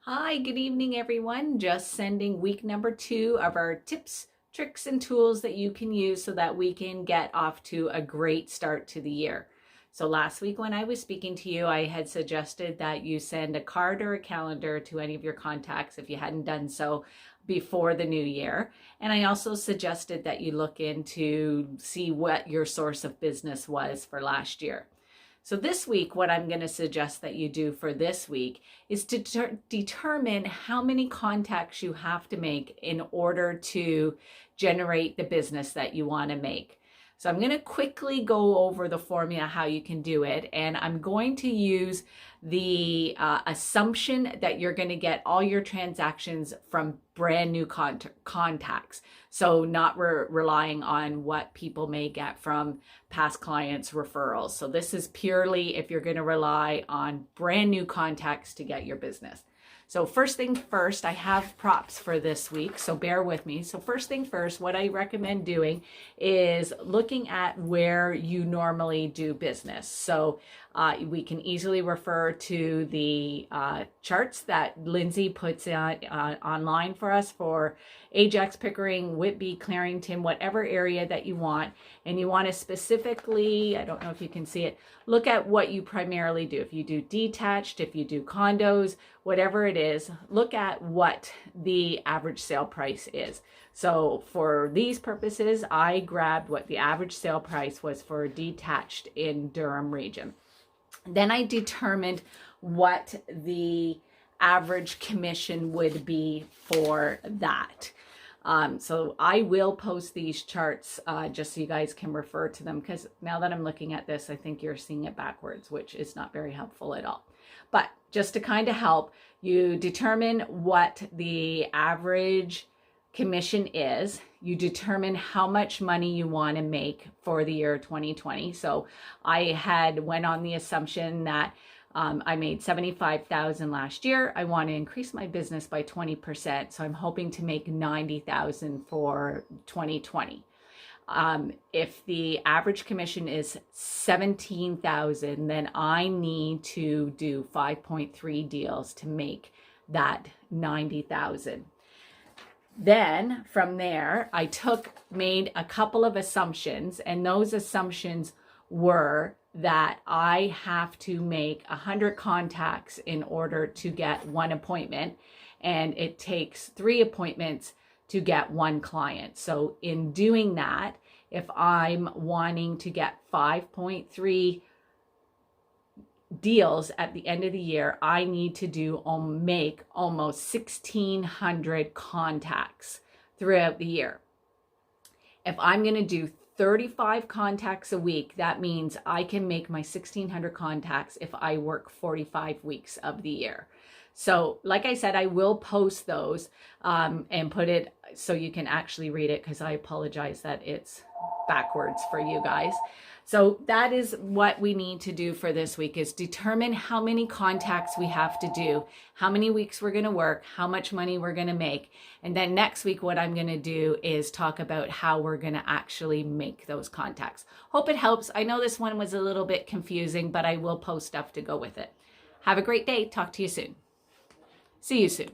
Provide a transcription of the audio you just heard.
Hi, good evening, everyone. Just sending week number 2 of our tips, tricks, and tools that you can use so that we can get off to a great start to the year. So last week when I was speaking to you, I had suggested that you send a card or a calendar to any of your contacts if you hadn't done so before the new year. And I also suggested that you look into see what your source of business was for last year. So this week, what I'm going to suggest that you do for this week is to determine how many contacts you have to make in order to generate the business that you want to make. So I'm going to quickly go over the formula, how you can do it. And I'm going to use the assumption that you're going to get all your transactions from brand new contacts. So not relying on what people may get from past clients' referrals. So this is purely if you're going to rely on brand new contacts to get your business. So first thing first, I have props for this week, so bear with me. So first thing first, what I recommend doing is looking at where you normally do business. So we can easily refer to the charts that Lindsay puts on online for us for Ajax, Pickering, Whitby, Clarington, whatever area that you want. And you want to specifically, I don't know if you can see it, look at what you primarily do. If you do detached, if you do condos, whatever it is, look at what the average sale price is. So for these purposes, I grabbed what the average sale price was for detached in Durham region. Then I determined what the average commission would be for that. So I will post these charts just so you guys can refer to them, because now that I'm looking at this, I think you're seeing it backwards, which is not very helpful at all. But just to kind of help, you determine what the average commission is. You determine how much money you want to make for the year 2020. So I had went on the assumption that I made $75,000 last year. I want to increase my business by 20%. So I'm hoping to make $90,000 for 2020. If the average commission is $17,000, then I need to do 5.3 deals to make that $90,000. Then from there, I made a couple of assumptions, and those assumptions were that I have to make 100 contacts in order to get one appointment, and it takes 3 appointments to get one client. So in doing that, if I'm wanting to get 5.3 deals at the end of the year, I need to make almost 1,600 contacts throughout the year. If I'm going to do 35 contacts a week, that means I can make my 1,600 contacts if I work 45 weeks of the year. So like I said, I will post those and put it so you can actually read it, because I apologize that it's backwards for you guys. So that is what we need to do for this week, is determine how many contacts we have to do, how many weeks we're going to work, how much money we're going to make. And then next week, what I'm going to do is talk about how we're going to actually make those contacts. Hope it helps. I know this one was a little bit confusing, but I will post stuff to go with it. Have a great day. Talk to you soon. See you soon.